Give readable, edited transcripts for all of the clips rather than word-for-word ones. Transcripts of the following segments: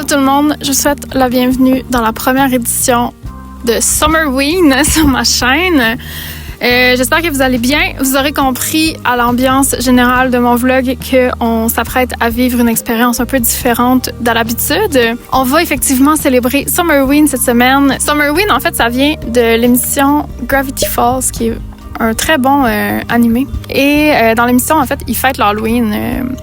tout le monde, je vous souhaite la bienvenue dans la première édition de Summerween sur ma chaîne. J'espère que vous allez bien. Vous aurez compris à l'ambiance générale de mon vlog qu'on s'apprête à vivre une expérience un peu différente de l'habitude. On va effectivement célébrer Summerween cette semaine. Summerween, en fait, ça vient de l'émission Gravity Falls, qui est un très bon animé. Et dans l'émission, en fait, ils fêtent l'Halloween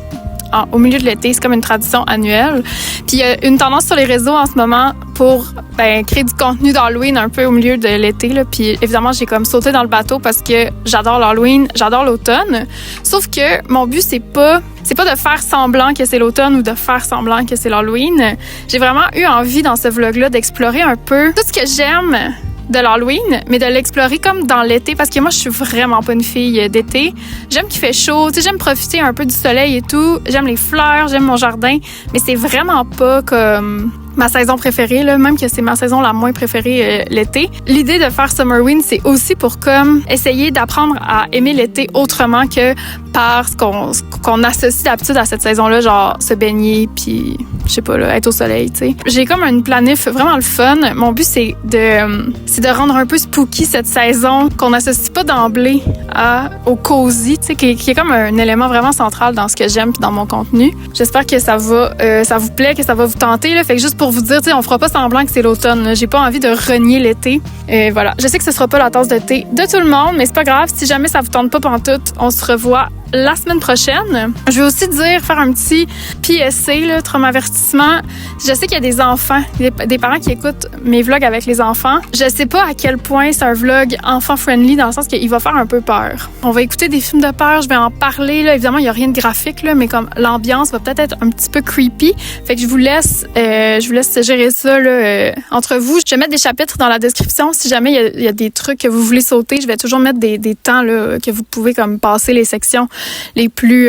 au milieu de l'été. C'est comme une tradition annuelle. Puis il y a une tendance sur les réseaux en ce moment pour créer du contenu d'Halloween un peu au milieu de l'été. Là. Puis évidemment, j'ai comme sauté dans le bateau parce que j'adore l'Halloween, j'adore l'automne. Sauf que mon but, c'est pas de faire semblant que c'est l'automne ou de faire semblant que c'est l'Halloween. J'ai vraiment eu envie dans ce vlog-là d'explorer un peu tout ce que j'aime de l'Halloween, mais de l'explorer comme dans l'été, parce que moi, je suis vraiment pas une fille d'été. J'aime qu'il fait chaud, tu sais, j'aime profiter un peu du soleil et tout. J'aime les fleurs, j'aime mon jardin, mais c'est vraiment pas comme ma saison préférée, là, même que c'est ma saison la moins préférée l'été. L'idée de faire Summerween, c'est aussi pour comme essayer d'apprendre à aimer l'été autrement que par ce qu'on associe d'habitude à cette saison-là, genre se baigner puis je sais pas là, être au soleil, tu sais. J'ai comme une planif vraiment le fun. Mon but c'est de rendre un peu spooky cette saison qu'on n'associe pas d'emblée au cozy, tu sais, qui est comme un élément vraiment central dans ce que j'aime puis dans mon contenu. J'espère que ça vous plaît, que ça va vous tenter là. Fait que juste pour vous dire, tu sais, on fera pas semblant que c'est l'automne. Là. J'ai pas envie de renier l'été. Voilà. Je sais que ce sera pas la tasse de thé de tout le monde, mais c'est pas grave. Si jamais ça vous tente pas pantoute, on se revoit la semaine prochaine. Je vais aussi faire un petit PSA, là, trauma avertissement. Je sais qu'il y a des enfants, des parents qui écoutent mes vlogs avec les enfants. Je sais pas à quel point c'est un vlog enfant-friendly dans le sens qu'il va faire un peu peur. On va écouter des films de peur, je vais en parler. Là. Évidemment, il n'y a rien de graphique, là, mais comme l'ambiance va peut-être être un petit peu creepy. Fait que je vous laisse gérer ça là, entre vous. Je vais mettre des chapitres dans la description. Si jamais il y a des trucs que vous voulez sauter, je vais toujours mettre des temps là, que vous pouvez comme passer les sections les plus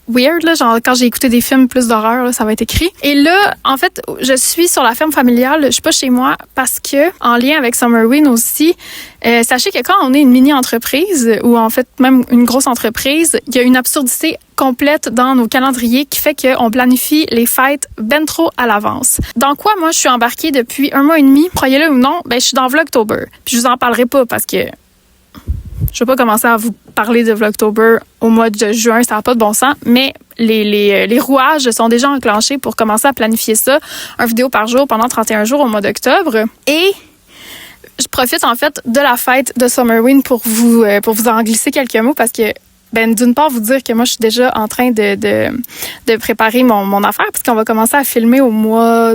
weird, là, genre quand j'ai écouté des films plus d'horreur, là, ça va être écrit. Et là, en fait, je suis sur la ferme familiale, je suis pas chez moi parce que, en lien avec Summerween aussi, sachez que quand on est une mini-entreprise ou en fait même une grosse entreprise, il y a une absurdité complète dans nos calendriers qui fait qu'on planifie les fêtes ben trop à l'avance. Dans quoi, moi, je suis embarquée depuis 1 mois et demi, croyez-le ou non, je suis dans Vlogtober. Puis je vous en parlerai pas parce que je vais pas commencer à vous parler de Vlogtober au mois de juin, ça n'a pas de bon sens, mais les rouages sont déjà enclenchés pour commencer à planifier ça, une vidéo par jour pendant 31 jours au mois d'octobre. Et je profite en fait de la fête de Summerween pour vous en glisser quelques mots parce que d'une part, vous dire que moi, je suis déjà en train de préparer mon affaire puisqu'on va commencer à filmer au mois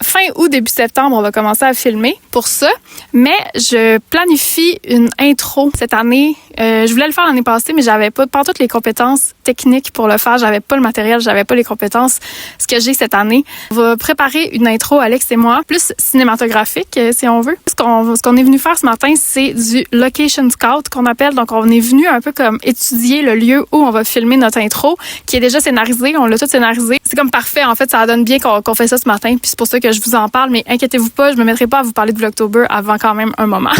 fin août, début septembre, on va commencer à filmer pour ça. Mais je planifie une intro cette année. Je voulais le faire l'année passée, mais j'avais pas toutes les compétences techniques pour le faire. J'avais pas le matériel, j'avais pas les compétences. Ce que j'ai cette année, on va préparer une intro, Alex et moi, plus cinématographique, si on veut. Ce qu'on est venu faire ce matin, c'est du location scout qu'on appelle. Donc, on est venu un peu comme étudier le lieu où on va filmer notre intro, qui est déjà scénarisé. On l'a tout scénarisé. C'est comme parfait. En fait, ça donne bien qu'on fait ça ce matin. Puis c'est pour ça que je vous en parle. Mais inquiétez-vous pas, je me mettrai pas à vous parler de Vlogtober avant quand même un moment.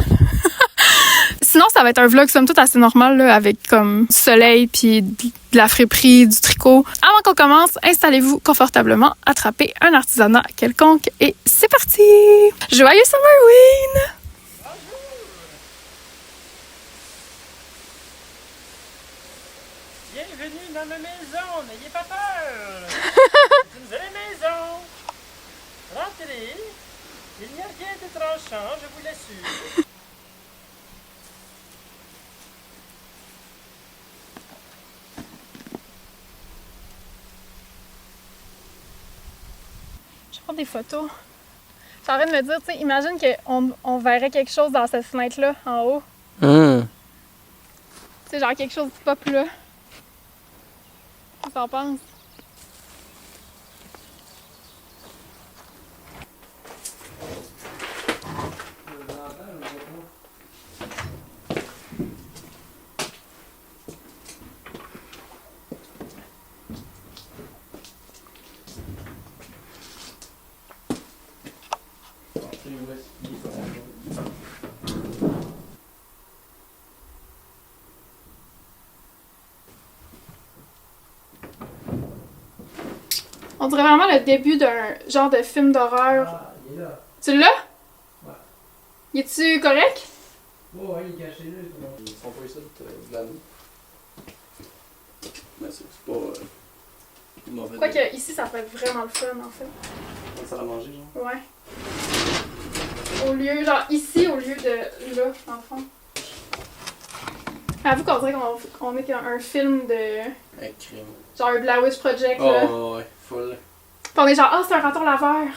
Sinon, ça va être un vlog somme toute assez normal là, avec comme du soleil puis de la friperie, du tricot. Avant qu'on commence, installez-vous confortablement, attrapez un artisanat quelconque et c'est parti! Joyeux Summerween! Bienvenue dans ma maison, n'ayez pas peur! C'est une vraie maison! Rentrez, il n'y a rien de tranchant, je vous l'assure. Je prends des photos. Je suis en train de me dire, tu sais, imagine qu'on verrait quelque chose dans cette fenêtre-là, en haut. Tu sais, genre quelque chose de pop là. Qu'est-ce que t'en penses? On dirait vraiment le début d'un genre de film d'horreur. Ah, il est là. Tu l'as? Ouais. Y es-tu correct? Oh, ouais, il est caché là. Ils sont pas ici de l'année. Mais c'est pas mauvais. Quoique ici, ça peut être vraiment le fun en fait. Ça a mangé, genre. Ouais. Au lieu, genre ici, au lieu de là, en fond. Avoue qu'on dirait qu'on est un film de. Un crime. Genre un Blair Witch Project là. Oh, ouais, full. Puis on est genre, ah, c'est un raton laveur.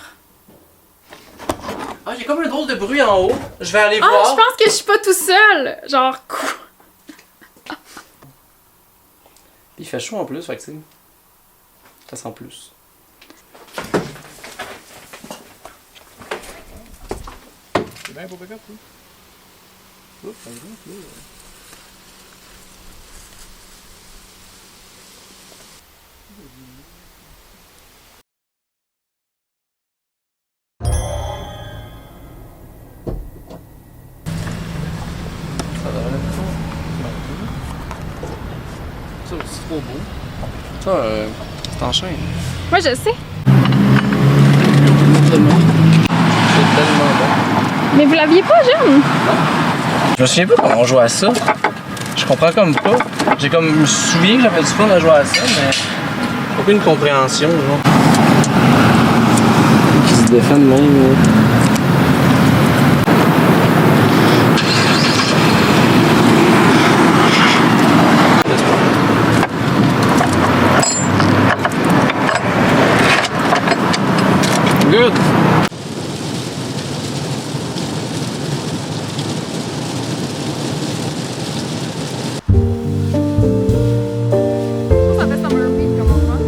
Ah, il y a comme un drôle de bruit en haut. Je vais aller Ah, voir. je pense que je suis pas tout seul. Genre, quoi? Il fait chaud en plus, fait que c'est. Ça sent plus. C'est bien pour backup, oui. Oups, ça me gonfle, là. Ça, c'est trop beau. Ça, c'est en chaîne. Moi, je sais. C'est tellement bon. Mais vous l'aviez pas, jeune? Je me souviens pas comment on jouait à ça. Je comprends comme pas. Je me souviens que j'avais du fun à jouer à ça, mais aucune compréhension, genre. Qui se défend de même, là. Good! Ça fait Summer Week comme moment.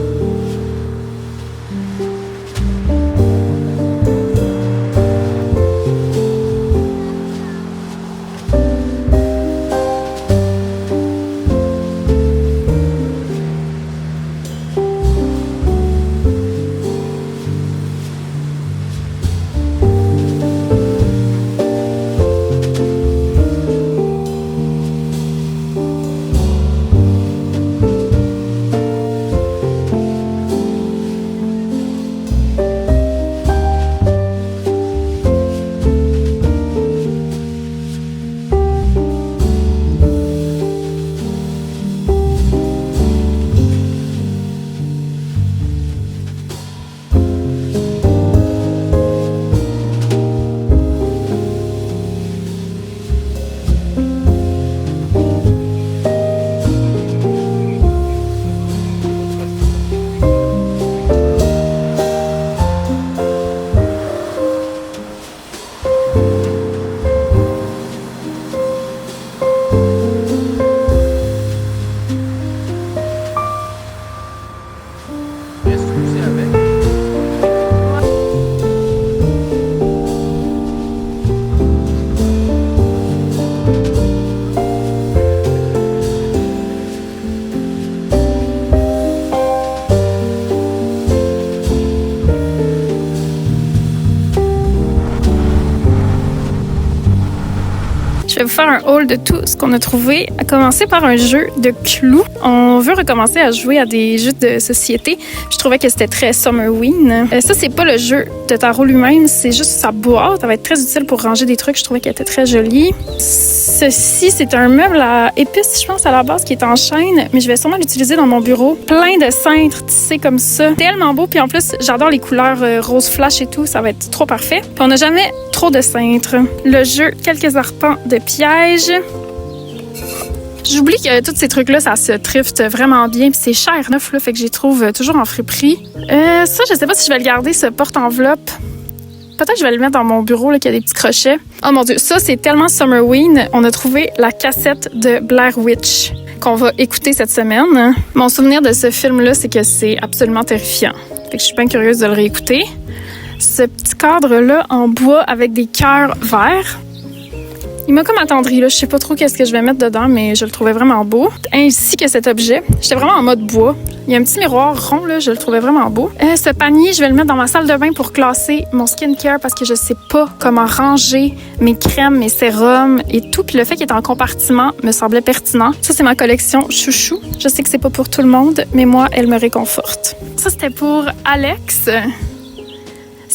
Je vais vous faire un haul de tout ce qu'on a trouvé, à commencer par un jeu de clous. On veut recommencer à jouer à des jeux de société. Je trouvais que c'était très Summerween. Ça, c'est pas le jeu de tarot lui-même, c'est juste sa boîte. Ça va être très utile pour ranger des trucs. Je trouvais qu'elle était très jolie. Ceci, c'est un meuble à épices, je pense, à la base, qui est en chêne, mais je vais sûrement l'utiliser dans mon bureau. Plein de cintres tissés comme ça. Tellement beau. Puis en plus, j'adore les couleurs rose flash et tout. Ça va être trop parfait. Puis on n'a jamais trop de cintres. Le jeu, quelques arpents de pièges. J'oublie que tous ces trucs-là, ça se thrift vraiment bien. Puis c'est cher neuf, là, fait que j'y trouve toujours en friperie. Ça, je sais pas si je vais le garder, ce porte-enveloppe. Peut-être que je vais le mettre dans mon bureau, là, qu'il y a des petits crochets. Oh mon Dieu, ça, c'est tellement Summerween. On a trouvé la cassette de Blair Witch qu'on va écouter cette semaine. Mon souvenir de ce film-là, c'est que c'est absolument terrifiant. Fait que je suis bien curieuse de le réécouter. Ce petit cadre-là en bois avec des cœurs verts. Il m'a comme attendri, là. Je sais pas trop qu'est-ce que je vais mettre dedans, mais je le trouvais vraiment beau. Ainsi que cet objet. J'étais vraiment en mode bois. Il y a un petit miroir rond, là. Je le trouvais vraiment beau. Ce panier, je vais le mettre dans ma salle de bain pour classer mon skincare parce que je sais pas comment ranger mes crèmes, mes sérums et tout. Puis le fait qu'il est en compartiment me semblait pertinent. Ça, c'est ma collection chouchou. Je sais que c'est pas pour tout le monde, mais moi, elle me réconforte. Ça, c'était pour Alex.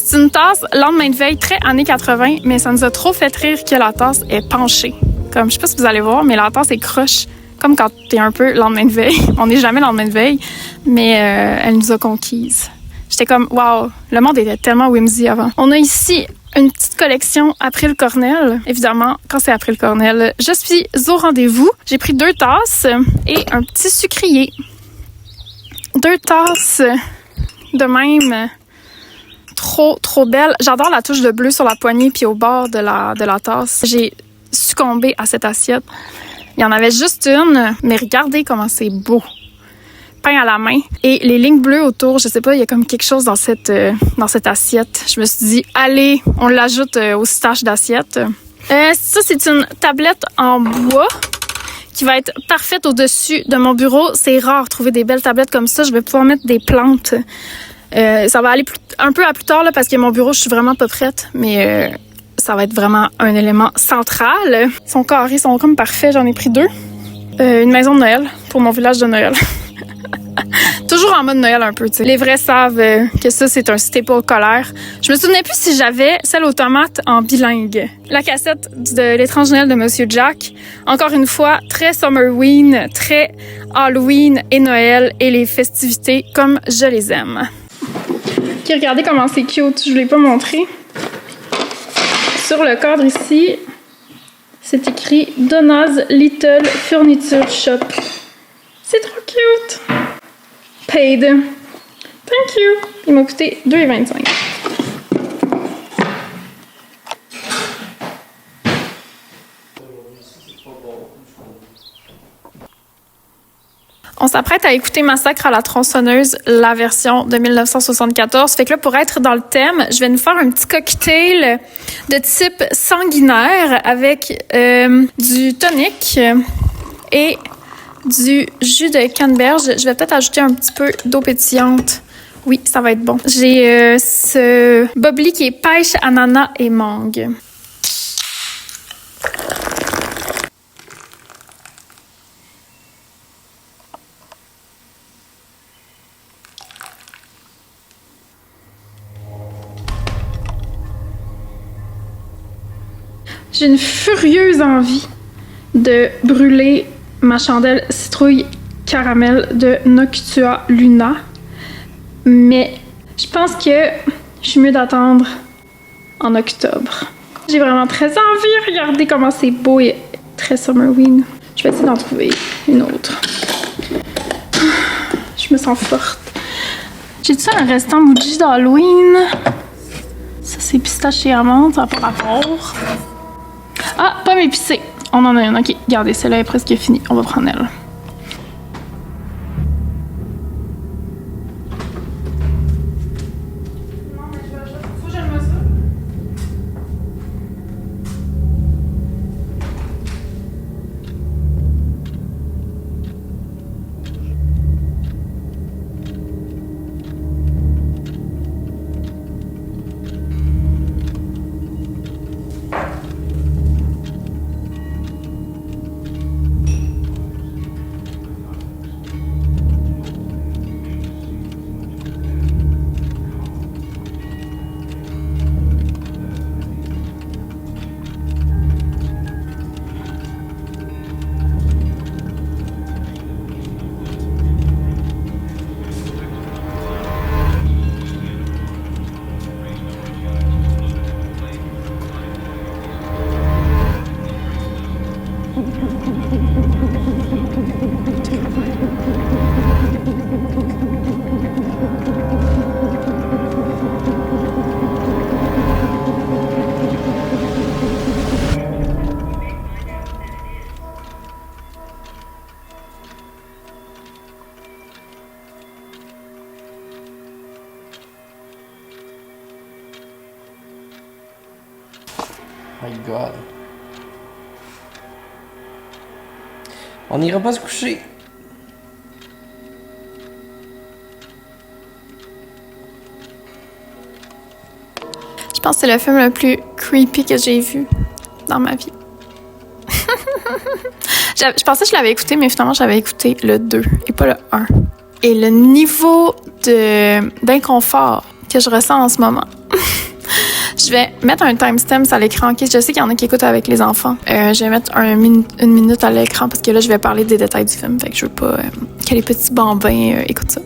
C'est une tasse lendemain de veille très années 80, mais ça nous a trop fait rire que la tasse est penchée. Comme, je sais pas si vous allez voir, mais la tasse est croche. Comme quand t'es un peu lendemain de veille. On n'est jamais lendemain de veille, mais elle nous a conquises. J'étais comme, wow, le monde était tellement whimsy avant. On a ici une petite collection April Cornell. Évidemment, quand c'est April Cornell, je suis au rendez-vous. J'ai pris 2 tasses et un petit sucrier. 2 tasses de même... Trop belle. J'adore la touche de bleu sur la poignée puis au bord de la tasse. J'ai succombé à cette assiette. Il y en avait juste une, mais regardez comment c'est beau. Peint à la main. Et les lignes bleues autour, je sais pas, il y a comme quelque chose dans cette assiette. Je me suis dit, allez, on l'ajoute au stash d'assiette. Ça, c'est une tablette en bois qui va être parfaite au-dessus de mon bureau. C'est rare de trouver des belles tablettes comme ça. Je vais pouvoir mettre des plantes. Ça va aller un peu à plus tard là, parce que mon bureau, je suis vraiment pas prête, mais ça va être vraiment un élément central. Ils sont carrés, ils sont comme parfaits, j'en ai pris 2. Une maison de Noël pour mon village de Noël. Toujours en mode Noël un peu, tu sais. Les vrais savent que ça, c'est un staple scolaire. Je me souvenais plus si j'avais celle aux tomates en bilingue. La cassette de L'étrange Noël de Monsieur Jack. Encore une fois, très Summerween, très Halloween et Noël et les festivités comme je les aime. Ok, regardez comment c'est cute. Je ne l'ai pas montré. Sur le cadre ici, c'est écrit Donna's Little Furniture Shop. C'est trop cute. Paid. Thank you. Il m'a coûté 2,25. On s'apprête à écouter Massacre à la tronçonneuse, la version de 1974. Fait que là, pour être dans le thème, je vais nous faire un petit cocktail de type sanguinaire avec du tonic et du jus de canneberge. Je vais peut-être ajouter un petit peu d'eau pétillante. Oui, ça va être bon. J'ai ce bubbly qui est pêche, ananas et mangue. J'ai une furieuse envie de brûler ma chandelle citrouille caramel de Noctua Luna. Mais je pense que je suis mieux d'attendre en octobre. J'ai vraiment très envie. Regardez comment c'est beau et très Summerween. Je vais essayer d'en trouver une autre. Je me sens forte. J'ai-tu un restant Muji d'Halloween? Ça, c'est pistache et amande, ça n'a pas rapport. Ah, pomme épicée. On en a une. Ok, regardez, celle-là est presque finie. On va prendre elle. On n'ira pas se coucher. Je pense que c'est le film le plus creepy que j'ai vu dans ma vie. Je pensais que je l'avais écouté, mais finalement, j'avais écouté le 2 et pas le 1. Et le niveau d'inconfort que je ressens en ce moment. Je vais mettre un timestamp à l'écran. Okay? Je sais qu'il y en a qui écoutent avec les enfants. Je vais mettre une minute à l'écran parce que là, je vais parler des détails du film. Fait que je veux pas que les petits bambins écoutent ça.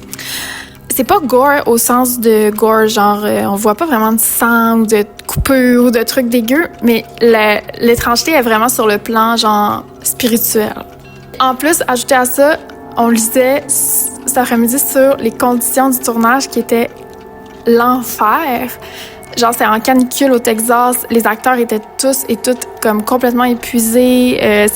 C'est pas gore au sens de gore, genre on voit pas vraiment de sang ou de coupure ou de trucs dégueux, mais l'étrangeté est vraiment sur le plan genre spirituel. En plus, ajouté à ça, on lisait cet après-midi sur les conditions du tournage qui étaient l'enfer. Genre, c'est en canicule au Texas. Les acteurs étaient tous et toutes comme complètement épuisés.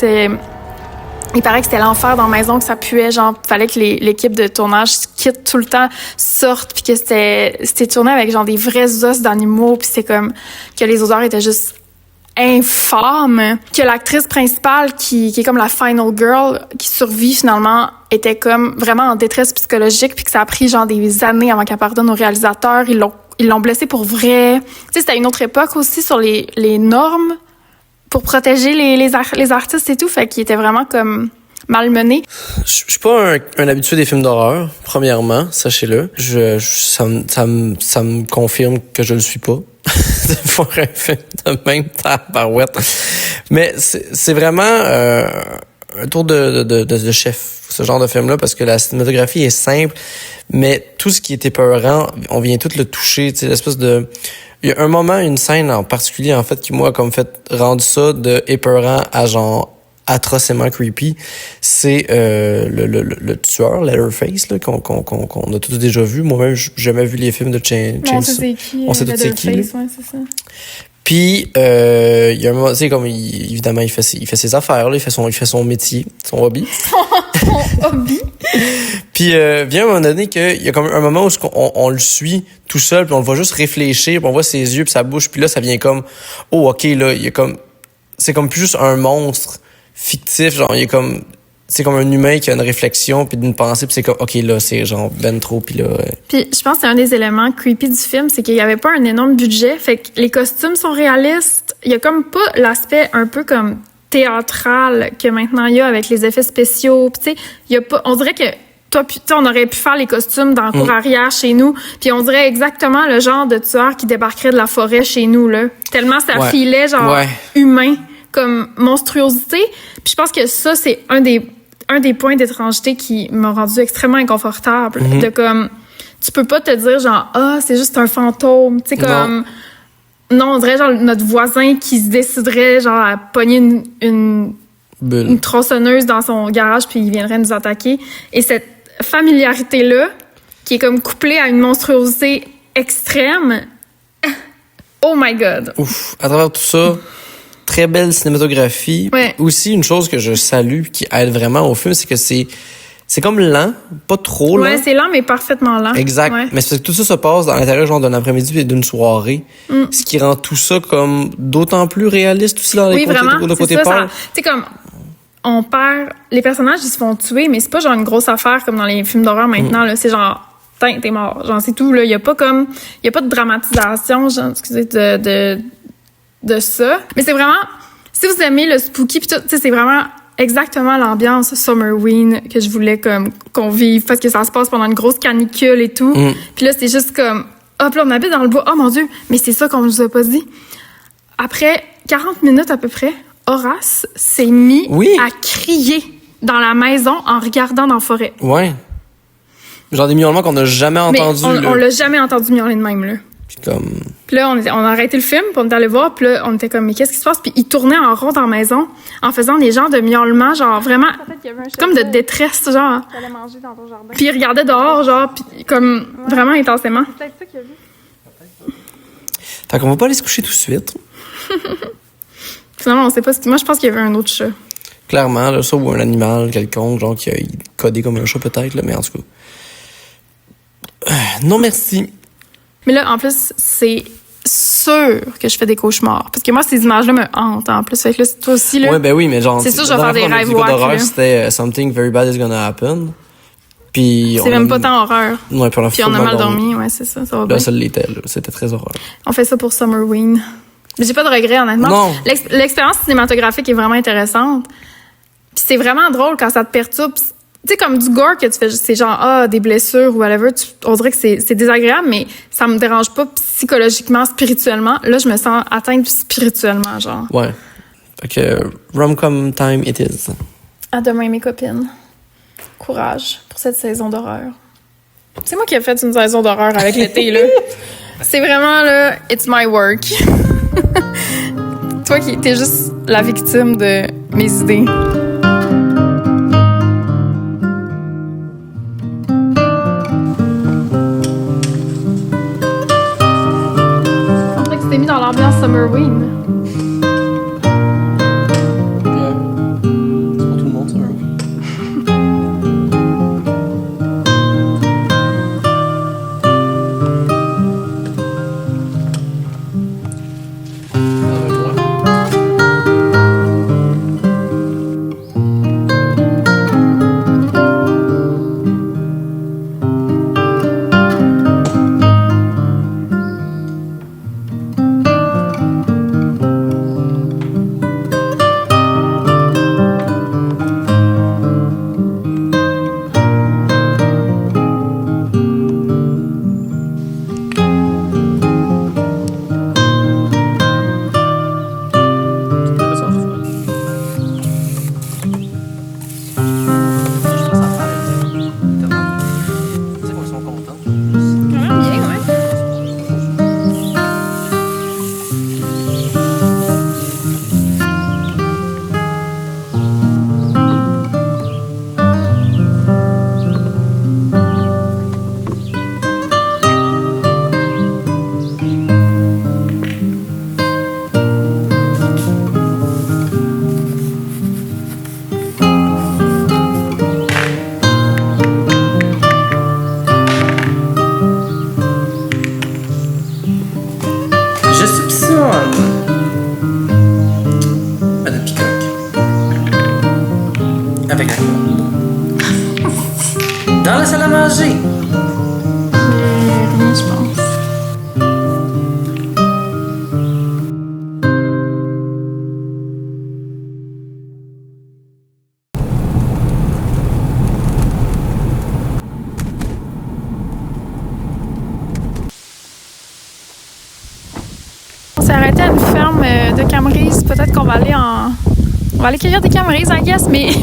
Il paraît que c'était l'enfer dans la maison, que ça puait. Genre, fallait que l'équipe de tournage quitte tout le temps, sorte, puis que c'était tourné avec genre des vrais os d'animaux, puis c'est comme que les odeurs étaient juste infâmes. Que l'actrice principale, qui est comme la final girl, qui survit finalement, était comme vraiment en détresse psychologique, puis que ça a pris genre des années avant qu'elle pardonne au réalisateur. Ils l'ont blessée pour vrai. Tu sais, c'était une autre époque aussi sur les normes pour protéger les artistes et tout, fait qu'il était vraiment comme malmené. Je suis pas un habitué des films d'horreur, premièrement, sachez-le. Ça me confirme que je le suis pas. De faire un film de même tabarouette. Mais c'est vraiment un tour de chef, ce genre de film-là, parce que la cinématographie est simple, mais tout ce qui est épeurant, on vient tout le toucher, tu sais, l'espèce de... Il y a un moment, une scène en particulier, en fait, qui m'a comme fait rendre ça de épeurant à genre atrocement creepy. C'est le tueur, Leatherface, là, qu'on a tous déjà vu. Moi-même, j'ai jamais vu les films de Chainsaw. On sait c'est qui. On sait tous c'est qui. Ouais, c'est ça. Puis il y a un moment, tu sais, comme évidemment il fait ses affaires, là, il fait son métier, son hobby. Son hobby. Puis vient un moment donné qu'il y a comme un moment où on le suit tout seul, puis on le voit juste réfléchir, puis on voit ses yeux puis sa bouche, puis là ça vient comme OK, là, il y a comme c'est comme plus juste un monstre fictif, genre il y a comme c'est comme un humain qui a une réflexion puis une pensée, puis c'est comme OK, là c'est genre ben trop, puis là Puis je pense que c'est un des éléments creepy du film, c'est qu'il y avait pas un énorme budget, fait que les costumes sont réalistes, il y a comme pas l'aspect un peu comme théâtral que maintenant il y a avec les effets spéciaux, puis tu sais, il y a pas, on dirait que toi, on aurait pu faire les costumes dans la cour arrière chez nous, puis on dirait exactement le genre de tueur qui débarquerait de la forêt chez nous, là. Tellement ça filait, genre, humain, comme monstruosité. Puis je pense que ça, c'est un des points d'étrangeté qui m'a rendu extrêmement inconfortable. De comme, tu peux pas te dire, genre, c'est juste un fantôme. Tu sais, comme, non, on dirait, genre, notre voisin qui se déciderait, genre, à pogner une tronçonneuse dans son garage, puis il viendrait nous attaquer. Et cette familiarité-là, qui est comme couplée à une monstruosité extrême, oh my God! Ouf! À travers tout ça, très belle cinématographie. Ouais. Aussi, une chose que je salue, qui aide vraiment au film, c'est que c'est comme lent, pas trop lent. Ouais, c'est lent, mais parfaitement lent. Exact. Ouais. Mais c'est parce que tout ça se passe dans l'intérieur, genre, d'un après-midi et d'une soirée. Ce qui rend tout ça comme d'autant plus réaliste aussi dans les côtés peur. Tu sais, comme, on perd, les personnages, ils se font tuer, mais c'est pas genre une grosse affaire comme dans les films d'horreur maintenant, là. C'est genre, t'es mort. Genre, c'est tout, là. Il y a pas de dramatisation, genre, excusez, de ça. Mais c'est vraiment, si vous aimez le spooky pis tout, tu sais, c'est vraiment exactement l'ambiance Summerween que je voulais comme qu'on vive, parce que ça se passe pendant une grosse canicule et tout. Puis là, c'est juste comme, hop là, on habite dans le bois. Oh mon Dieu, mais c'est ça qu'on nous a pas dit. Après 40 minutes à peu près, Horace s'est mis à crier dans la maison en regardant dans la forêt. Ouais. Genre des miaulements qu'on n'a jamais entendus. On l'a jamais entendu miauler de même, là. Puis là, on a arrêté le film, puis on est allé voir, puis là, on était comme, mais qu'est-ce qui se passe? Puis il tournait en rond dans la maison, en faisant des genres de miaulements, genre vraiment, comme de détresse, genre. Manger dans ton jardin. Puis il regardait dehors, genre, puis comme vraiment intensément. C'est peut-être ça qu'il a vu. Fait qu'on va pas aller se coucher tout de suite. Finalement, on sait pas ce que... Moi, je pense qu'il y avait un autre chat. Clairement, là, ça, ou un animal quelconque, genre, qui a codé comme un chat peut-être, là, mais en tout cas. Non, merci. Mais là, en plus, c'est sûre que je fais des cauchemars. Parce que moi, ces images-là me hantent en plus. Fait que là, toi aussi, là. Ouais, ben oui, mais genre. C'est sûr, je vais la faire des dernière rêves fois qu'on a dit wack, d'horreur, là. c'était Something Very Bad is Gonna Happen. Puis. C'est même pas tant horreur. Ouais, puis Puis on a mal dormi, ouais, c'est ça. Ça va bien. Là, ça l'était, là. C'était très horreur. On fait ça pour Summerween. Mais j'ai pas de regrets, honnêtement. Non. L'expérience cinématographique est vraiment intéressante. Puis c'est vraiment drôle quand ça te perturbe. Tu sais, comme du gore que tu fais, c'est genre, des blessures ou whatever, on dirait que c'est désagréable, mais ça me dérange pas psychologiquement, spirituellement. Là, je me sens atteinte spirituellement, genre. Ouais. Fait que, rom-com time it is. À demain, mes copines. Courage pour cette saison d'horreur. C'est moi qui ai fait une saison d'horreur avec l'été, là. C'est vraiment, là, it's my work. Toi qui t'es juste la victime de mes idées. On dirait que tu t'es mis dans l'ambiance Summerween. C'est pour tout le monde, ça, Vraiment bien, ouais. Je soupçonne. Madame Picoque. Avec la commande. Dans la salle à manger. Rien, je pense. On s'est arrêté à une ferme de camerises. Peut-être qu'on va aller on va aller cueillir des camerises, I guess, mais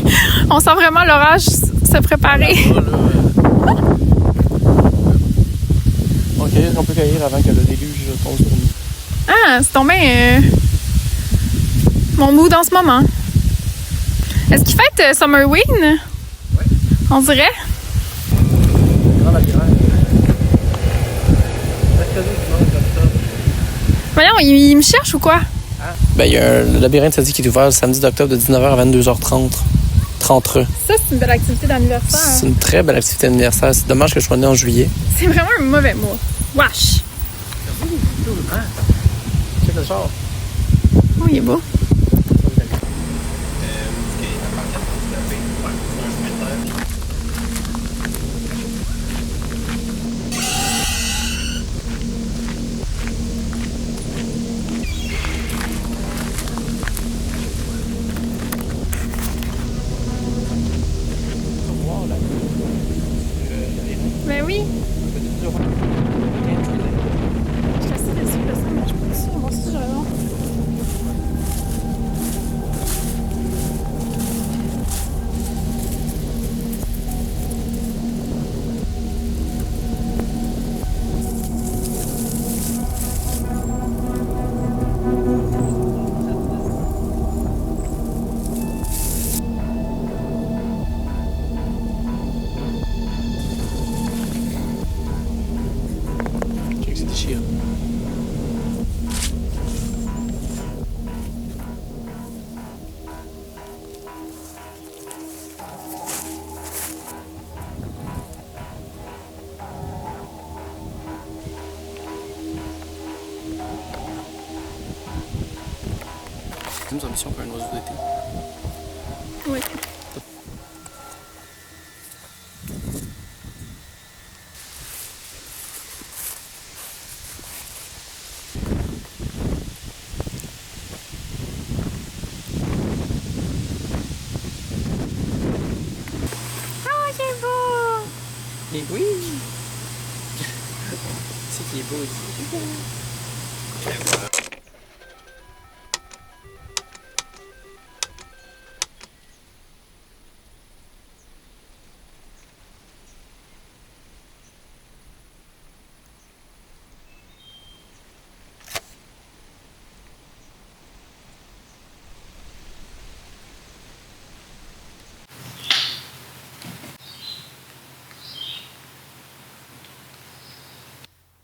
on sent vraiment l'orage se préparer. On peut cueillir avant que le déluge tombe sur nous. Ah, c'est tombé mon mood en ce moment. Est-ce qu'il fête Summerween? Oui. On dirait? Grand labyrinthe. Mercredi, dimanche, octobre. Voyons, il me cherche ou quoi? Ben, il y a le labyrinthe, ça dit qu'il est ouvert le samedi d'octobre de 19h à 22h30. 30 heures. Ça, c'est une belle activité d'anniversaire. C'est une très belle activité d'anniversaire. C'est dommage que je sois né en juillet. C'est vraiment un mauvais mois. Wesh! C'est le genre. Oh, il est beau. Ben oui. Je suis assez déçue de ça, mais je pense que moi aussi, j'ai raison. d'ambition qu'un oiseau d'été. Oui. Oh, il est beau! Et oui! C'est qui est beau ici.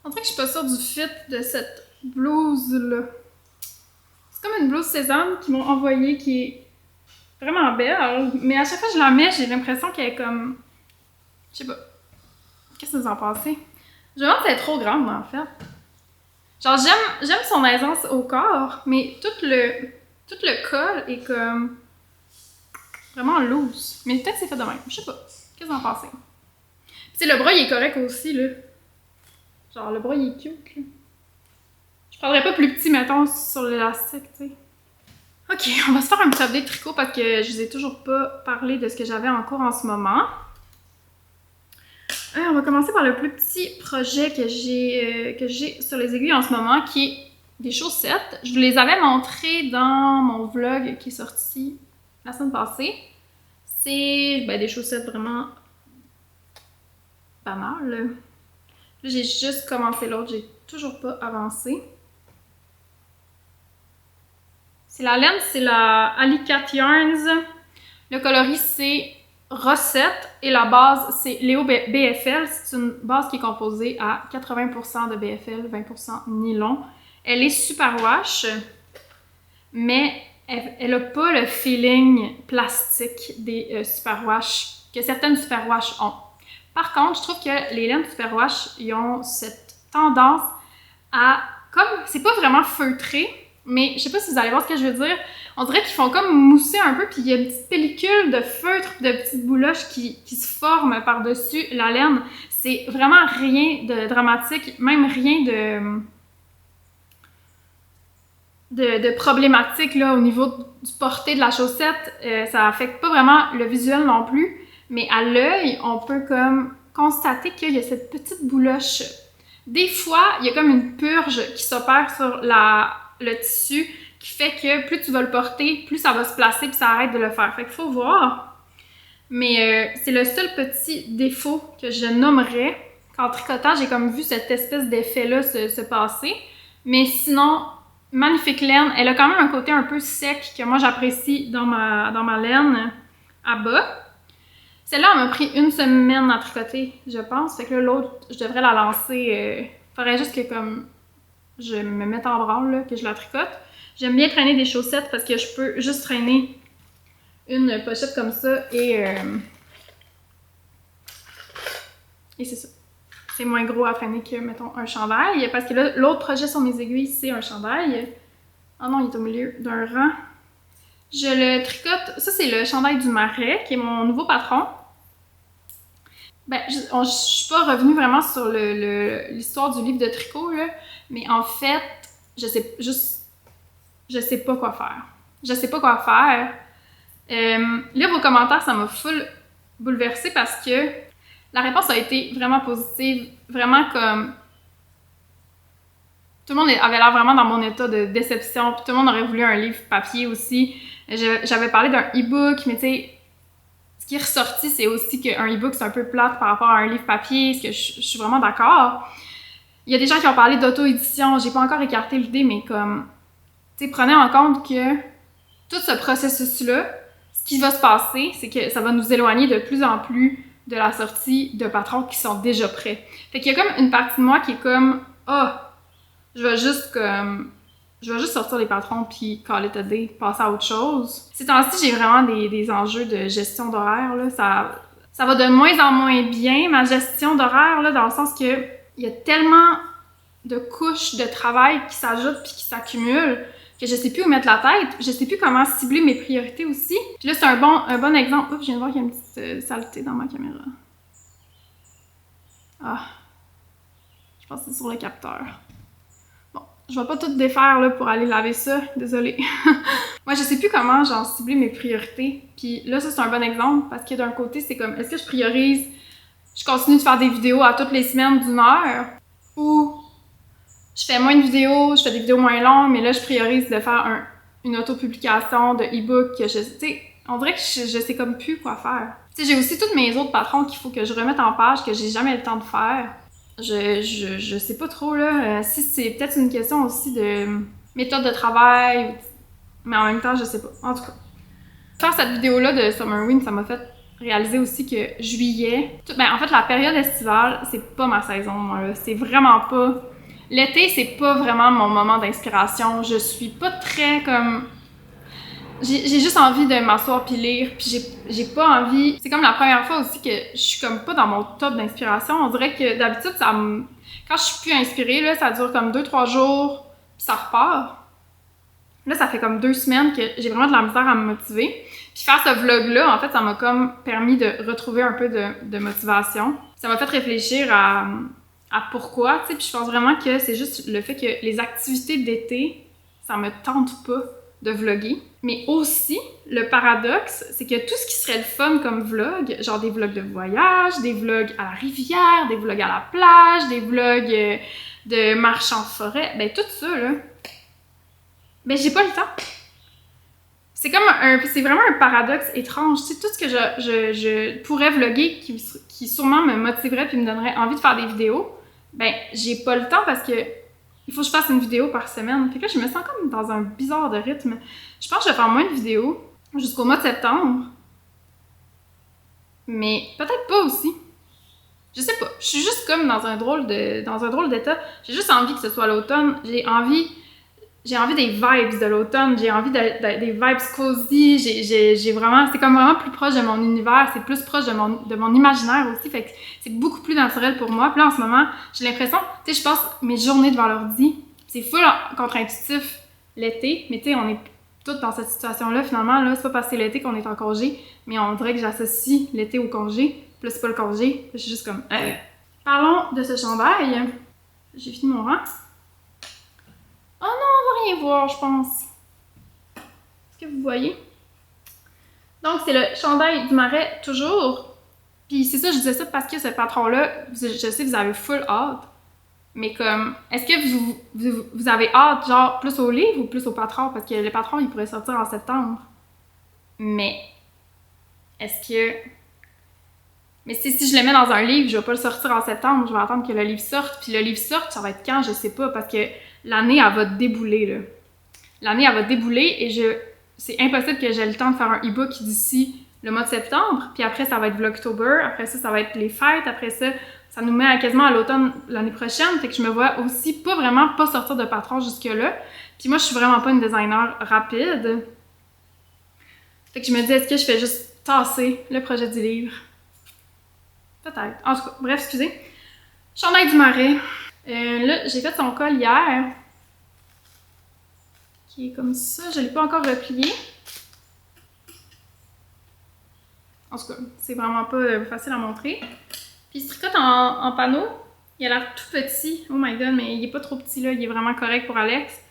On dirait que je suis pas sûre du fit de cette blouse-là. C'est comme une blouse sésame qu'ils m'ont envoyée qui est vraiment belle, mais à chaque fois que je la mets, j'ai l'impression qu'elle est comme... Je sais pas. Qu'est-ce que vous en pensez? Je me demande si elle est trop grande, en fait. Genre, j'aime son aisance au corps, mais tout le col est comme... vraiment loose. Mais peut-être que c'est fait de même. Je sais pas. Qu'est-ce que vous en pensez? Puis le bras, il est correct aussi, là. Genre, le bras, il est cute, là. Je prendrais pas plus petit, mettons, sur l'élastique, tu sais. Ok, on va se faire un petit update tricot parce que je vous ai toujours pas parlé de ce que j'avais en cours en ce moment. On va commencer par le plus petit projet que j'ai sur les aiguilles en ce moment, qui est des chaussettes. Je vous les avais montrées dans mon vlog qui est sorti la semaine passée. C'est des chaussettes vraiment banales. Là, j'ai juste commencé l'autre, j'ai toujours pas avancé. C'est la laine, c'est la Alicate Yarns. Le coloris, c'est Rossette. Et la base, c'est Léo BFL. C'est une base qui est composée à 80% de BFL, 20% nylon. Elle est super wash, mais elle a pas le feeling plastique des superwash que certaines superwash ont. Par contre, je trouve que les laines superwash, ils ont cette tendance à, comme, c'est pas vraiment feutré, mais je sais pas si vous allez voir ce que je veux dire. On dirait qu'ils font comme mousser un peu, puis il y a une petite pellicule de feutre, de petites bouloches qui se forment par-dessus la laine. C'est vraiment rien de dramatique, même rien de problématique là, au niveau du porté de la chaussette. Ça affecte pas vraiment le visuel non plus, mais à l'œil, on peut comme constater qu'il y a cette petite bouloche. Des fois, il y a comme une purge qui s'opère sur le tissu qui fait que plus tu vas le porter, plus ça va se placer puis ça arrête de le faire. Fait qu'il faut voir. Mais c'est le seul petit défaut que je nommerais. Qu'en tricotant, j'ai comme vu cette espèce d'effet-là se passer. Mais sinon, magnifique laine. Elle a quand même un côté un peu sec que moi j'apprécie dans ma laine à bas. Celle-là, elle m'a pris 1 semaine à tricoter, je pense. Fait que là, l'autre, je devrais la lancer. Faudrait juste que comme je me mette en branle, là, que je la tricote. J'aime bien traîner des chaussettes parce que je peux juste traîner une pochette comme ça et c'est ça. C'est moins gros à traîner que, mettons, un chandail. Parce que là, l'autre projet sur mes aiguilles, c'est un chandail. Oh non, il est au milieu d'un rang. Je le tricote. Ça, c'est le chandail du Marais, qui est mon nouveau patron. Je suis pas revenue vraiment sur l'histoire du livre de tricot, là, mais en fait, je sais pas quoi faire. Je sais pas quoi faire. Lire vos commentaires, ça m'a full bouleversée parce que la réponse a été vraiment positive, vraiment comme... Tout le monde avait l'air vraiment dans mon état de déception, puis tout le monde aurait voulu un livre papier aussi. J'avais parlé d'un e-book, mais tu sais, ce qui est ressorti, c'est aussi qu'un e-book, c'est un peu plate par rapport à un livre papier, ce que je suis vraiment d'accord. Il y a des gens qui ont parlé d'auto-édition, j'ai pas encore écarté l'idée, mais comme, tu sais, prenez en compte que tout ce processus-là, ce qui va se passer, c'est que ça va nous éloigner de plus en plus de la sortie de patrons qui sont déjà prêts. Fait qu'il y a comme une partie de moi qui est comme, je vais juste sortir les patrons puis call it a day, passer à autre chose. Ces temps-ci, j'ai vraiment des enjeux de gestion d'horaire, là. Ça va de moins en moins bien, ma gestion d'horaire, là, dans le sens que il y a tellement de couches de travail qui s'ajoutent puis qui s'accumulent que je sais plus où mettre la tête, je sais plus comment cibler mes priorités aussi. Puis là, c'est un bon exemple. Oups, je viens de voir qu'il y a une petite saleté dans ma caméra. Ah, je pense que c'est sur le capteur. Bon, je vais pas tout défaire là, pour aller laver ça, désolée. Moi, je sais plus comment genre cibler mes priorités. Puis là, ça c'est un bon exemple parce que d'un côté, c'est comme, est-ce que je priorise, je continue de faire des vidéos à toutes les semaines d'1 heure ou je fais moins de vidéos, je fais des vidéos moins longues, mais là, je priorise de faire une autopublication de e-book que tu sais, on dirait que je sais comme plus quoi faire. Tu sais, j'ai aussi tous mes autres patrons qu'il faut que je remette en page, que j'ai jamais le temps de faire. Je sais pas trop, là, si c'est peut-être une question aussi de méthode de travail, mais en même temps, je sais pas. En tout cas, faire cette vidéo-là de Summerween, ça m'a fait réaliser aussi que juillet... en fait, la période estivale, c'est pas ma saison, moi, là. C'est vraiment pas... L'été, c'est pas vraiment mon moment d'inspiration. Je suis pas très comme... J'ai juste envie de m'asseoir puis lire, puis j'ai pas envie... C'est comme la première fois aussi que je suis comme pas dans mon top d'inspiration. On dirait que d'habitude, quand je suis plus inspirée, là, ça dure comme 2-3 jours, puis ça repart. Là, ça fait comme 2 semaines que j'ai vraiment de la misère à me motiver. Puis faire ce vlog-là, en fait, ça m'a comme permis de retrouver un peu de motivation. Ça m'a fait réfléchir à pourquoi, tu sais, puis je pense vraiment que c'est juste le fait que les activités d'été, ça me tente pas de vlogger. Mais aussi, le paradoxe, c'est que tout ce qui serait le fun comme vlog, genre des vlogs de voyage, des vlogs à la rivière, des vlogs à la plage, des vlogs de marche en forêt, ben tout ça, là, ben j'ai pas le temps. C'est vraiment un paradoxe étrange. Tu sais, tout ce que je pourrais vlogger qui sûrement me motiverait puis me donnerait envie de faire des vidéos, ben j'ai pas le temps parce que il faut que je fasse une vidéo par semaine. Fait que là, je me sens comme dans un bizarre de rythme. Je pense que je vais faire moins de vidéos jusqu'au mois de septembre. Mais peut-être pas aussi. Je sais pas. Je suis juste comme dans un drôle d'état. J'ai juste envie que ce soit l'automne. J'ai envie des vibes de l'automne, j'ai envie des vibes cozy, j'ai vraiment, c'est comme vraiment plus proche de mon univers, c'est plus proche de mon imaginaire aussi, fait que c'est beaucoup plus naturel pour moi. Puis là, en ce moment, j'ai l'impression, tu sais, je passe mes journées devant l'ordi, c'est full contre-intuitif l'été, mais tu sais, on est toutes dans cette situation-là, finalement, là, c'est pas parce que c'est l'été qu'on est en congé, mais on dirait que j'associe l'été au congé, puis là, c'est pas le congé, je suis juste comme... Parlons de ce chandail. J'ai fini mon rang. Oh non, on va rien voir, je pense. Est-ce que vous voyez? Donc, c'est le chandail du Marais, toujours. Puis c'est ça, je disais ça parce que ce patron-là, je sais que vous avez full hâte. Mais comme, est-ce que vous avez hâte, genre, plus au livre ou plus au patron? Parce que le patron, il pourrait sortir en septembre. Mais, est-ce que... Mais si je le mets dans un livre, je vais pas le sortir en septembre, je vais attendre que le livre sorte. Puis le livre sorte, ça va être quand? Je sais pas, parce que l'année, elle va débouler, là. L'année, elle va débouler et c'est impossible que j'ai le temps de faire un e-book d'ici le mois de septembre. Puis après, ça va être Vlogtober. Après ça va être les fêtes. Après ça, ça nous met quasiment à l'automne l'année prochaine. Fait que je me vois aussi pas sortir de patron jusque-là. Puis moi, je suis vraiment pas une designer rapide. Fait que je me dis, est-ce que je fais juste tasser le projet du livre? Peut-être. En tout cas, bref, excusez. Chandail du Marais. Là, j'ai fait son col hier. Qui est comme ça. Je l'ai pas encore replié. En tout cas, c'est vraiment pas facile à montrer. Puis il se tricote en panneau. Il a l'air tout petit. Oh my god, mais il est pas trop petit là. Il est vraiment correct pour Alex.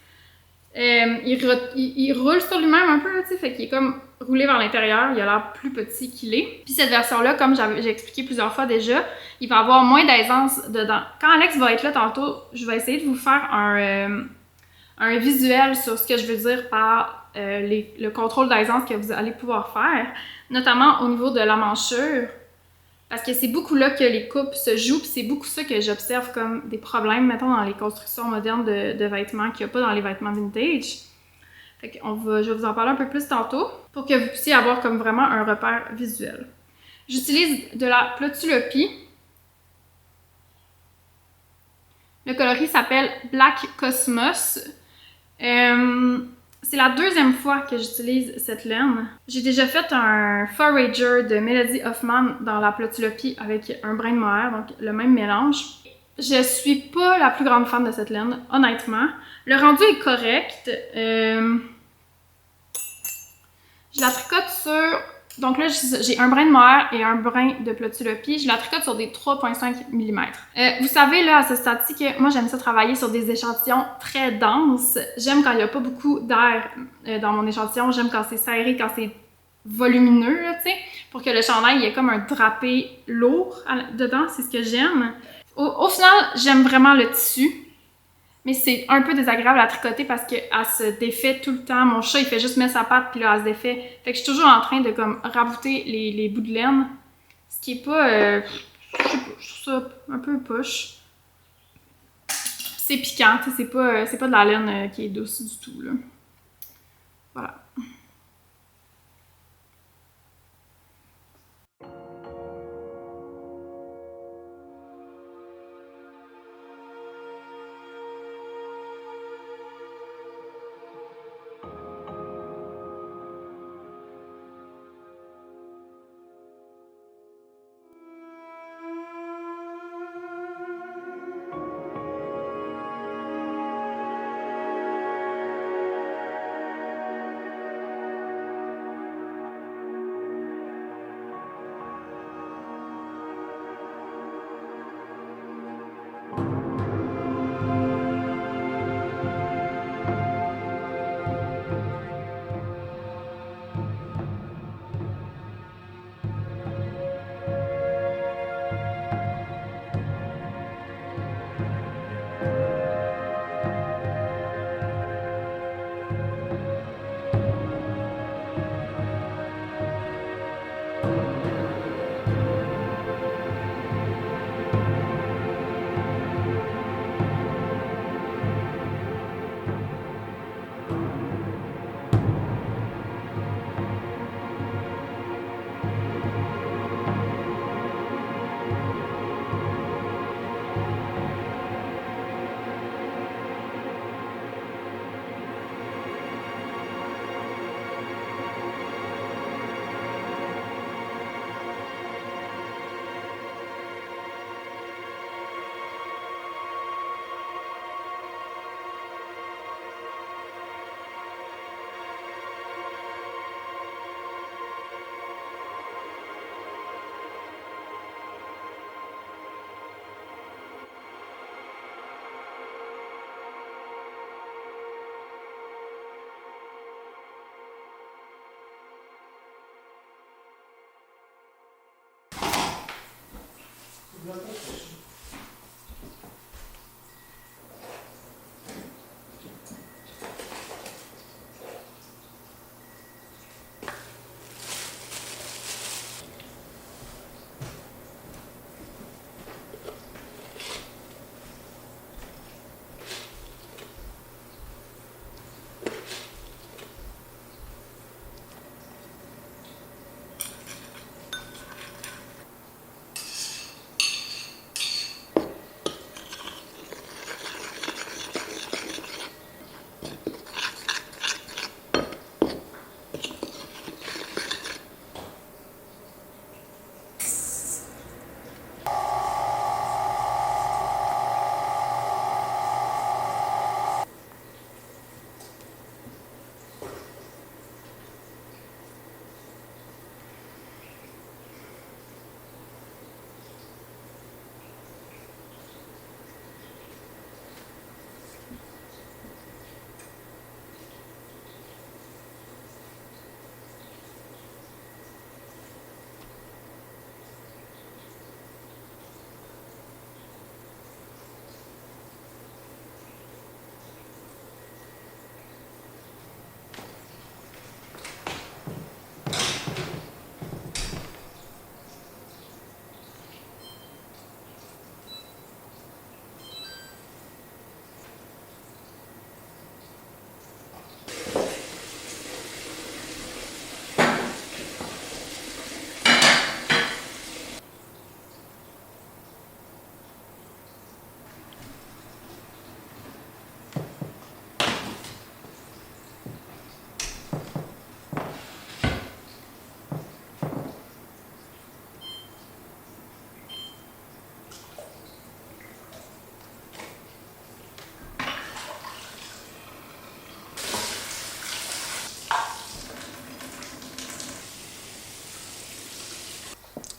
Il roule sur lui-même un peu, tu sais, fait qu'il est comme roulé vers l'intérieur, il a l'air plus petit qu'il est. Puis cette version-là, comme j'ai expliqué plusieurs fois déjà, il va avoir moins d'aisance dedans. Quand Alex va être là tantôt, je vais essayer de vous faire un visuel sur ce que je veux dire par le contrôle d'aisance que vous allez pouvoir faire, notamment au niveau de la manchure. Parce que c'est beaucoup là que les coupes se jouent, puis c'est beaucoup ça que j'observe comme des problèmes, mettons, dans les constructions modernes de vêtements qu'il n'y a pas dans les vêtements vintage. Fait que je vais vous en parler un peu plus tantôt, pour que vous puissiez avoir comme vraiment un repère visuel. J'utilise de la Plötulopi. Le coloris s'appelle Black Cosmos. C'est la deuxième fois que j'utilise cette laine. J'ai déjà fait un Forager de Melody Hoffman dans la Plötulopi avec un brin de mohair, donc le même mélange. Je suis pas la plus grande fan de cette laine, honnêtement. Le rendu est correct. Je la tricote sur... Donc là, j'ai un brin de mohair et un brin de Plötulopi. Je la tricote sur des 3,5 mm. Vous savez, là, à ce stade-ci, que moi, j'aime ça travailler sur des échantillons très denses. J'aime quand il n'y a pas beaucoup d'air dans mon échantillon. J'aime quand c'est serré, quand c'est volumineux, là, tu sais, pour que le chandail, il y ait comme un drapé lourd dedans. C'est ce que j'aime. Au final, j'aime vraiment le tissu. Mais c'est un peu désagréable à tricoter parce qu'elle se défait tout le temps. Mon chat, il fait juste mettre sa patte, puis là, elle se défait. Fait que je suis toujours en train de, comme, rabouter les bouts de laine. Ce qui est pas... je sais pas, je trouve ça un peu poche. C'est piquant, tu sais, c'est pas de la laine qui est douce du tout, là. Voilà.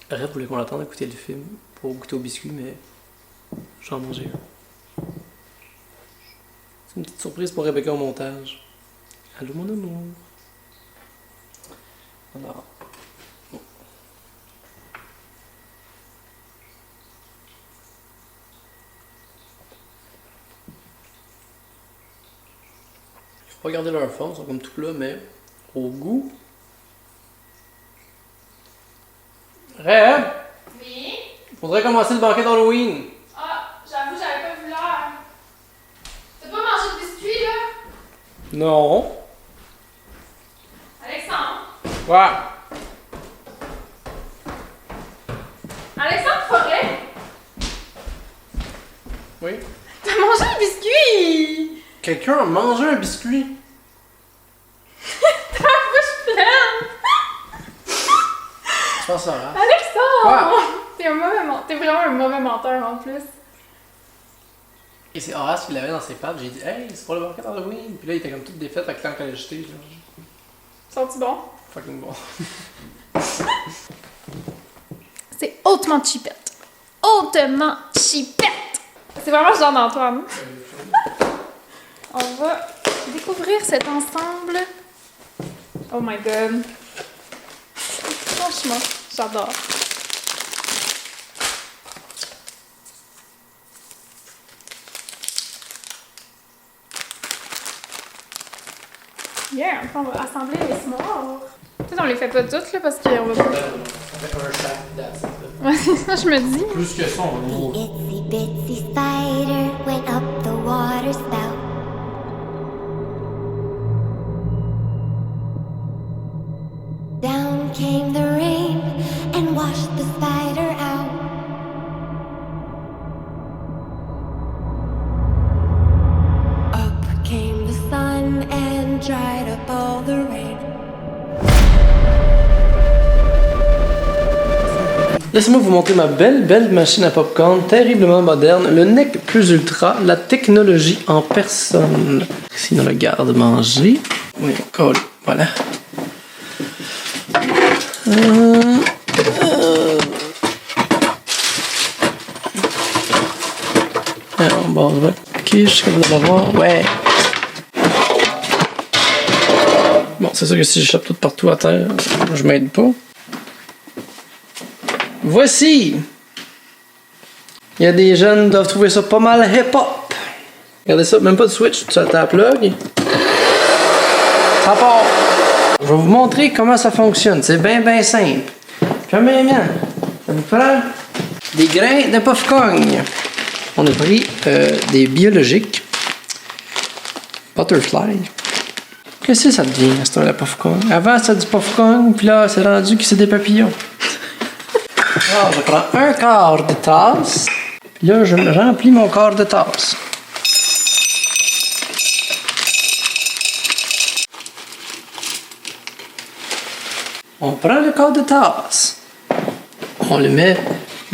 Red voulait qu'on l'attende à écouter le film pour goûter au biscuit, mais j'en mangeais un. C'est une petite surprise pour Rebecca au montage. Allô mon amour. Alors. Bon. Il faut pas garder leur forme, ils sont comme tout plat, mais au goût. Rêve! Oui? Faudrait commencer le banquet d'Halloween. Ah, j'avoue, j'avais pas vu l'heure. T'as pas mangé de biscuits, là? Non. Alexandre? Ouais. Alexandre Forêt? Oui. T'as mangé un biscuit? Quelqu'un a mangé un biscuit. Ta bouche pleine! Je pense ça va. Alexandre! Quoi? T'es vraiment un mauvais menteur en plus. Et c'est Horace qui l'avait dans ses pattes. J'ai dit, hey, c'est pour le banquet d'Halloween. Puis là, il était comme toute défaite avec tant qu'elle a jeté. Genre. Sont-ils bons? Fucking bon. C'est hautement cheapette. Hautement cheapette! C'est vraiment le genre d'Antoine. On va découvrir cet ensemble. Oh my god. Franchement, j'adore. Yeah, après on va assembler les s'mores. Peut-être on les fait pas toutes là parce qu'on va pas. Ça fait un chat, that's it. Ouais, c'est ça, je me dis. Plus que ça, on va The itsy bitsy spider went up the water spout. Down came the rain and washed the spider out. Up came the sun and dried up all the rain. Laissez-moi vous montrer ma belle machine à popcorn, terriblement moderne, le NEC Plus Ultra, la technologie en personne. Sinon le garde-manger. Oui, cool, voilà. Alors, bon, on va quiche, comme vous allez voir. Ouais. Bon, c'est sûr que si j'échappe tout partout à terre, je m'aide pas. Voici! Il y a des jeunes qui doivent trouver ça pas mal hip-hop. Regardez ça, même pas de switch, tu as la plug. Ça part! Je vais vous montrer comment ça fonctionne. C'est bien simple. Premièrement, ça vous prend des grains de popcorn. On a pris des biologiques. Butterfly. Qu'est-ce que ça devient, c'est la popcorn? Avant, c'était du popcorn, puis là, c'est rendu que c'est des papillons. Alors, je prends un quart de tasse. Puis là, je remplis mon quart de tasse. On prend le quart de tasse. On le met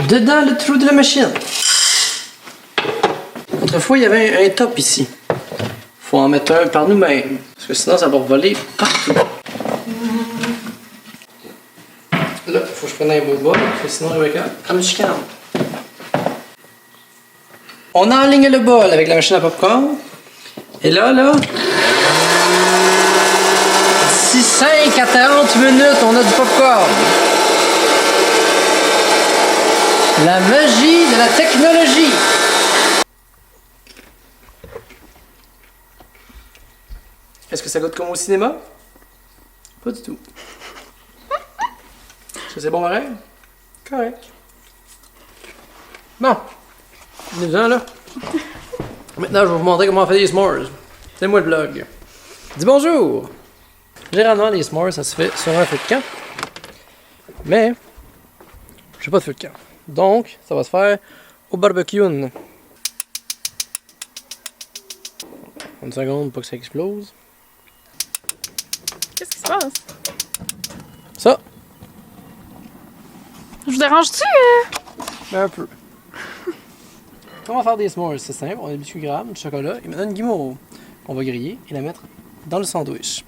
dedans le trou de la machine. Autrefois, il y avait un top ici. Faut en mettre un par nous-mêmes. Parce que sinon, ça va voler partout. Là, il faut que je prenne un beau bol, parce que sinon, Rebecca, elle me chicane. On enligne le bol avec la machine à popcorn. Et là, d'ici 5 à 40 minutes, on a du popcorn. La magie de la technologie. Est-ce que ça goûte comme au cinéma? Pas du tout. Est-ce que c'est bon pareil? Correct. Bon. Venez-en là. Maintenant, je vais vous montrer comment on fait des s'mores. C'est moi le vlog. Dis bonjour! Généralement, les s'mores, ça se fait sur un feu de camp. Mais, j'ai pas de feu de camp. Donc, ça va se faire au barbecue. Une seconde pour que ça explose. Qu'est-ce qui se passe? Ça, Je vous dérange-tu? un peu. Comment faire des s'mores? C'est simple, on a du biscuit grave, du chocolat et maintenant une guimauve qu'on va griller et la mettre dans le sandwich.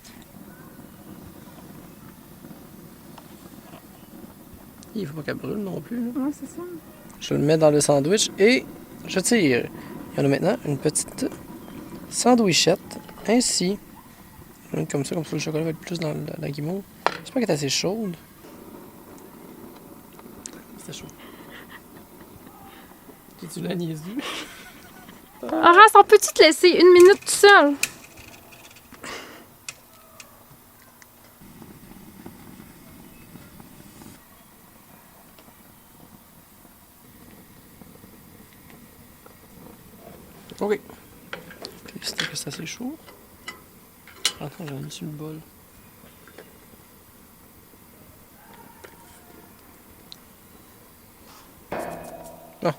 Il faut pas qu'elle brûle non plus. Là. Ouais, c'est ça. Je le mets dans le sandwich et je tire. Il y en a maintenant une petite sandwichette. Ainsi. Comme ça, le chocolat va être plus dans la guimauve. J'espère qu'elle est assez chaude. C'est chaud. J'ai-tu la niaisu? Horace, on peut-tu te laisser 1 minute tout seul? Ok. C'était que c'est assez chaud. Attends, j'en ai mis sur le bol. Ah.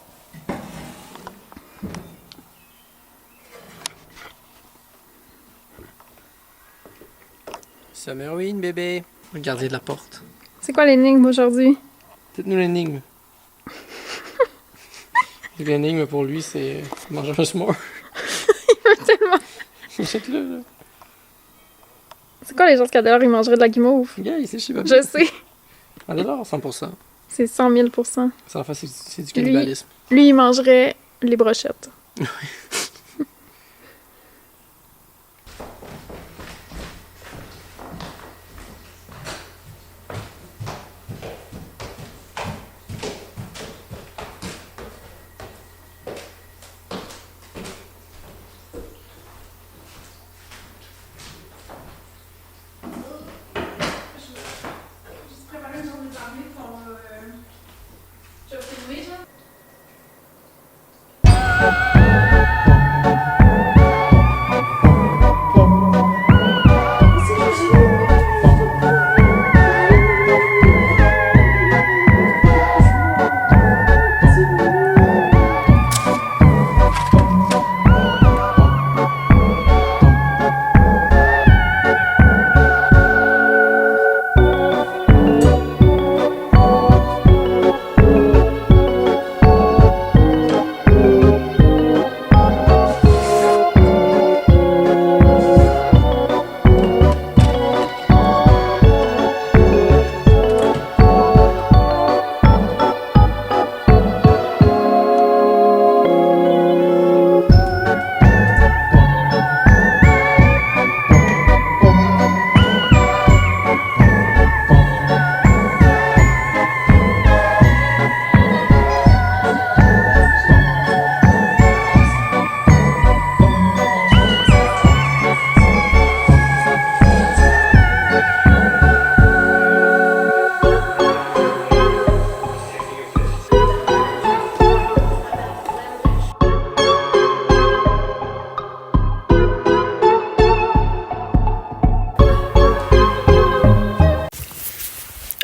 Summerween, bébé. Regardez de la porte. C'est quoi l'énigme aujourd'hui? Dites-nous l'énigme. L'énigme pour lui, c'est manger un s'more. Il veut tellement. Achète-le, là. C'est quoi les gens qui adorent, ils mangeraient de la guimauve? Regarde, ici, je sais pas. Je sais. On adore 100%. C'est 100 000 %. Ça, en fait, c'est du cannibalisme. Lui, il mangerait les brochettes.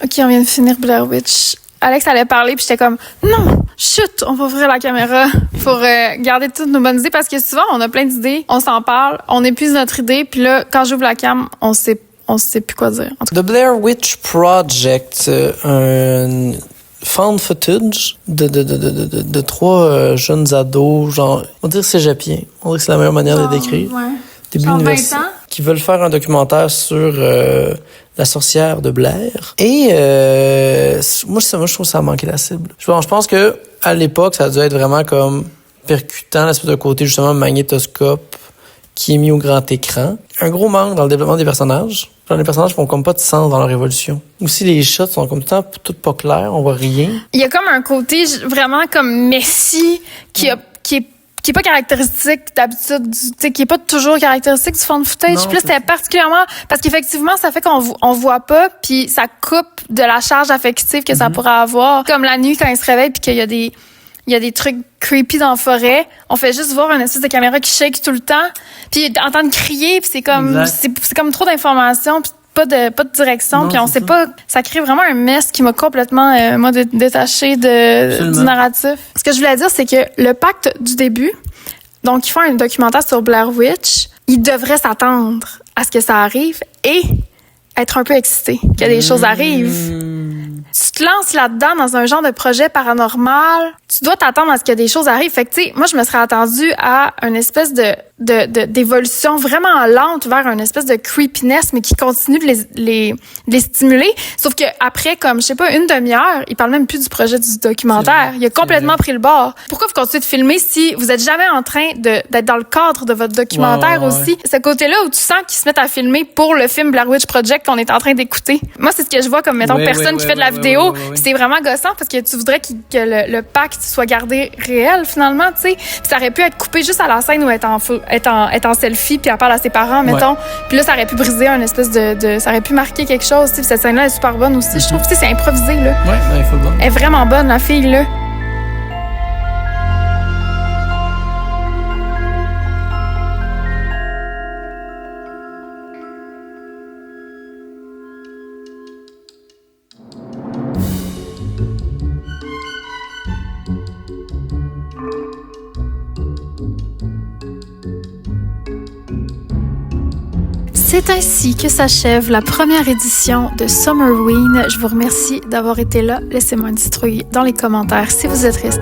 OK, on vient de finir Blair Witch. Alex allait parler, puis j'étais comme « Non! Chut! On va ouvrir la caméra pour garder toutes nos bonnes idées. » Parce que souvent, on a plein d'idées, on s'en parle, on épuise notre idée, puis là, quand j'ouvre la cam, on sait plus quoi dire. En tout cas. The Blair Witch Project, un found footage de 3 jeunes ados, genre, on dirait cégepiens. On dirait que c'est la meilleure manière de les décrire. Ouais. Début Genre 20 universitaire. ans. Qui veulent faire un documentaire sur la sorcière de Blair. Et moi, je trouve ça a manqué la cible. Je pense que à l'époque, ça a dû être vraiment comme percutant, l'espèce de côté justement magnétoscope qui est mis au grand écran. Un gros manque dans le développement des personnages. Genre, les personnages font comme pas de sens dans leur évolution. Aussi, les shots sont comme tout le temps toutes pas clairs, on voit rien. Il y a comme un côté vraiment comme Messi qui est pas caractéristique d'habitude, tu sais, qui est pas toujours caractéristique du found footage. Non, Puis là, c'était particulièrement parce qu'effectivement, ça fait qu'on voit pas, puis ça coupe de la charge affective que ça pourrait avoir. Comme la nuit quand il se réveille, puis qu'il y a des trucs creepy dans la forêt, on fait juste voir une espèce de caméra qui shake tout le temps, puis entendre crier, puis c'est comme c'est comme trop d'informations, puis pas de direction, puis on sait pas, ça crée vraiment un mess qui m'a complètement détachée du narratif. Ce que je voulais dire, c'est que le pacte du début, donc ils font un documentaire sur Blair Witch, ils devraient s'attendre à ce que ça arrive et être un peu excités, que des choses arrivent. Tu te te lances là-dedans dans un genre de projet paranormal, tu dois t'attendre à ce que des choses arrivent. Fait que, tu sais, moi, je me serais attendue à une espèce d'évolution vraiment lente vers une espèce de creepiness, mais qui continue de les stimuler. Sauf que après, comme, je sais pas, une demi-heure, il parle même plus du projet du documentaire. Il a complètement pris le bord. Pourquoi vous continuez de filmer si vous êtes jamais en train d'être dans le cadre de votre documentaire aussi? Ce côté-là où tu sens qu'ils se mettent à filmer pour le film Blair Witch Project qu'on est en train d'écouter. Moi, c'est ce que je vois comme, mettons, personne qui fait de la vidéo. Puis c'est vraiment gossant parce que tu voudrais que le pacte soit gardé réel, finalement, tu sais. Ça aurait pu être coupé juste à la scène où elle est en selfie puis elle parle à ses parents, mettons. Puis là, ça aurait pu briser un espèce ça aurait pu marquer quelque chose, tu sais. Puis cette scène-là est super bonne aussi. Je trouve, tu sais, c'est improvisé, là. Ouais, il faut le voir. Elle est vraiment bonne, la fille, là. C'est ainsi que s'achève la première édition de Summerween. Je vous remercie d'avoir été là. Laissez-moi une citrouille dans les commentaires si vous êtes restés